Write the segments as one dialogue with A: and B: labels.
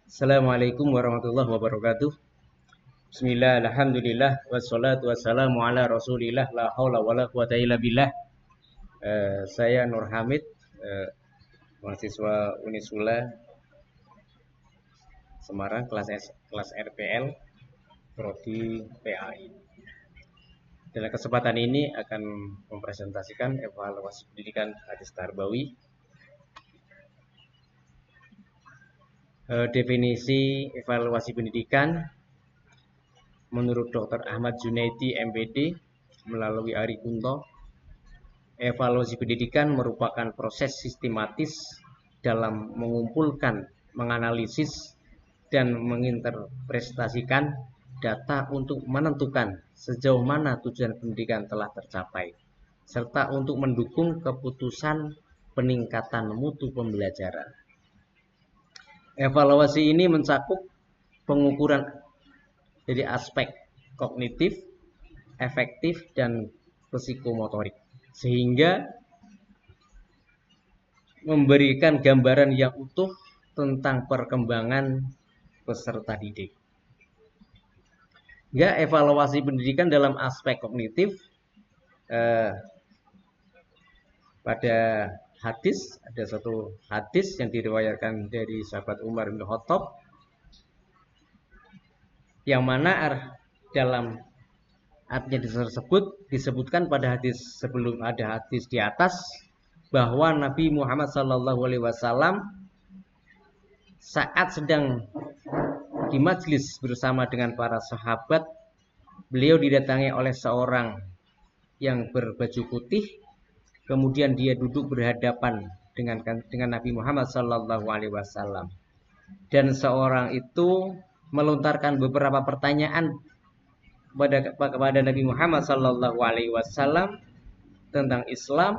A: Assalamualaikum warahmatullahi wabarakatuh. Bismillah, alhamdulillah, wassalatu wassalamu ala rasulillah, la haula wa la quwata illa billah. Saya Nur Hamid, mahasiswa Unisula Semarang, kelas RPL, Prodi PAI. Dalam kesempatan ini akan mempresentasikan evaluasi pendidikan hadis tarbawi. Definisi evaluasi pendidikan menurut Dr. Ahmad Junaidi MPD melalui Ari Kunto, evaluasi pendidikan merupakan proses sistematis dalam mengumpulkan, menganalisis, dan menginterpretasikan data untuk menentukan sejauh mana tujuan pendidikan telah tercapai, serta untuk mendukung keputusan peningkatan mutu pembelajaran. Evaluasi ini mencakup pengukuran dari aspek kognitif, efektif, dan psikomotorik, sehingga memberikan gambaran yang utuh tentang perkembangan peserta didik. Ya, evaluasi pendidikan dalam aspek kognitif pada hadis, ada satu hadis yang diriwayatkan dari sahabat Umar bin Khattab, yang mana dalam hadis tersebut disebutkan pada hadis sebelum ada hadis di atas bahwa Nabi Muhammad SAW saat sedang di majlis bersama dengan para sahabat, beliau didatangi oleh seorang yang berbaju putih. Kemudian dia duduk berhadapan dengan Nabi Muhammad SAW, dan seorang itu melontarkan beberapa pertanyaan kepada Nabi Muhammad SAW tentang Islam,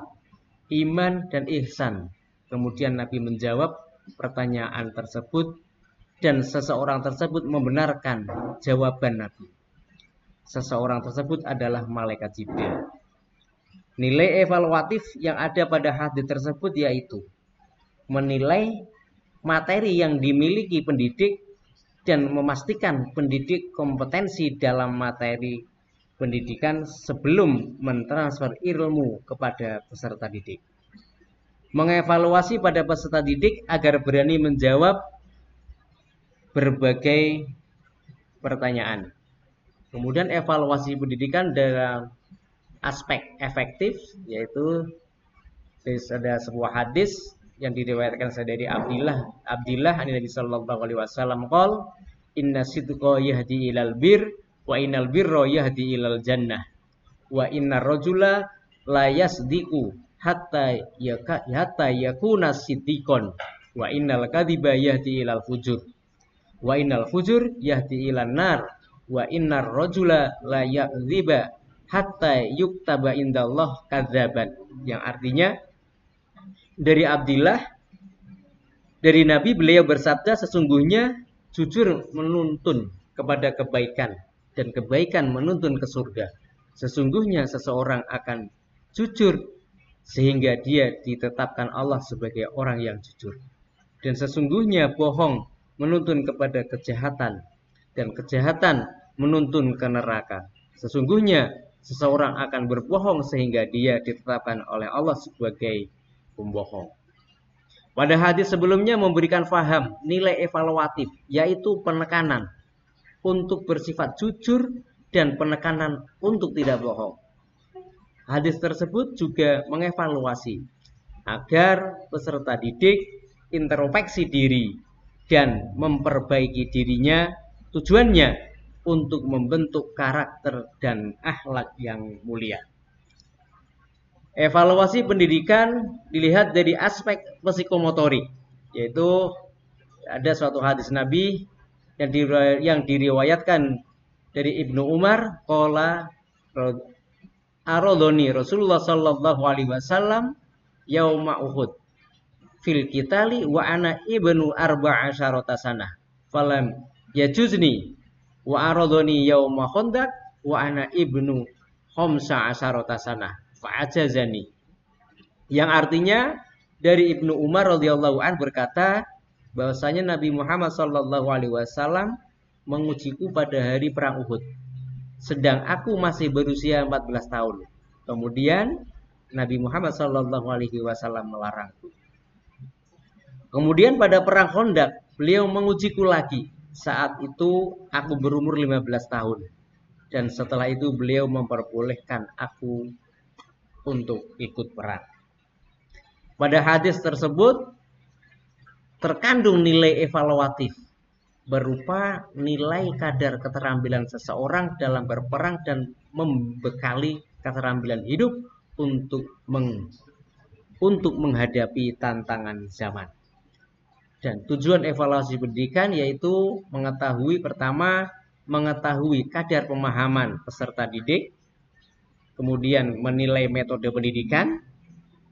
A: iman, dan ihsan. Kemudian Nabi menjawab pertanyaan tersebut, dan seseorang tersebut membenarkan jawaban Nabi. Seseorang tersebut adalah malaikat Jibril. Nilai evaluatif yang ada pada hadis tersebut yaitu menilai materi yang dimiliki pendidik dan memastikan pendidik kompetensi dalam materi pendidikan sebelum mentransfer ilmu kepada peserta didik. Mengevaluasi pada peserta didik agar berani menjawab berbagai pertanyaan. Kemudian evaluasi pendidikan dalam aspek efektif, yaitu ada sebuah hadis yang diriwayatkan dari Abdillah an Nabi sallallahu alaihi wasallam qol inna sidqa yahdi ilal bir wa innal birra yahdi ilal jannah wa innar rajula la yasdiqu hatta yakuna siddiqon wa innal kadhiba yahdi ilal fujur wa innal fujur yahdi ilan nar wa innar rajula la yakdziba hatta yuktaba indallah kadzaban, yang artinya dari Abdillah, dari Nabi, beliau bersabda, sesungguhnya jujur menuntun kepada kebaikan dan kebaikan menuntun ke surga. Sesungguhnya seseorang akan jujur sehingga dia ditetapkan Allah sebagai orang yang jujur. Dan sesungguhnya bohong menuntun kepada kejahatan dan kejahatan menuntun ke neraka. Sesungguhnya seseorang akan berbohong sehingga dia ditetapkan oleh Allah sebagai pembohong. Pada hadis sebelumnya memberikan faham nilai evaluatif, yaitu penekanan untuk bersifat jujur dan penekanan untuk tidak bohong. Hadis tersebut juga mengevaluasi agar peserta didik introspeksi diri dan memperbaiki dirinya, tujuannya untuk membentuk karakter dan akhlak yang mulia. Evaluasi pendidikan dilihat dari aspek psikomotorik, yaitu ada suatu hadis Nabi yang diriwayatkan dari Ibnu Umar, qala aradhani Rasulullah sallallahu alaihi wasallam yauma Uhud fil qitali wa ana ibnu arba'asyarata sanah falam yajuzni wa aradhani yauma Khandaq wa ana ibnu khamsa asyarata sanah fa'ajazani, yang artinya dari Ibnu Umar radhiyallahu an berkata, bahwasanya Nabi Muhammad SAW mengujiku pada hari perang Uhud, sedang aku masih berusia 14 tahun. Kemudian Nabi Muhammad SAW melarangku. Kemudian pada perang Khandaq, beliau mengujiku lagi. Saat itu aku berumur 15 tahun. Dan setelah itu beliau memperbolehkan aku untuk ikut perang. Pada hadis tersebut terkandung nilai evaluatif berupa nilai kadar keterampilan seseorang dalam berperang dan membekali keterampilan hidup untuk menghadapi tantangan zaman. Dan tujuan evaluasi pendidikan yaitu mengetahui kadar pemahaman peserta didik, kemudian menilai metode pendidikan,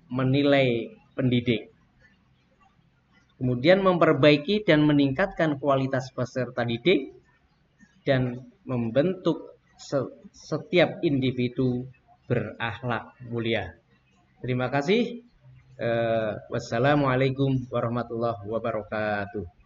A: menilai pendidik, kemudian memperbaiki dan meningkatkan kualitas peserta didik, dan membentuk setiap individu berakhlak mulia. Terima kasih. Wassalamualaikum warahmatullahi wabarakatuh.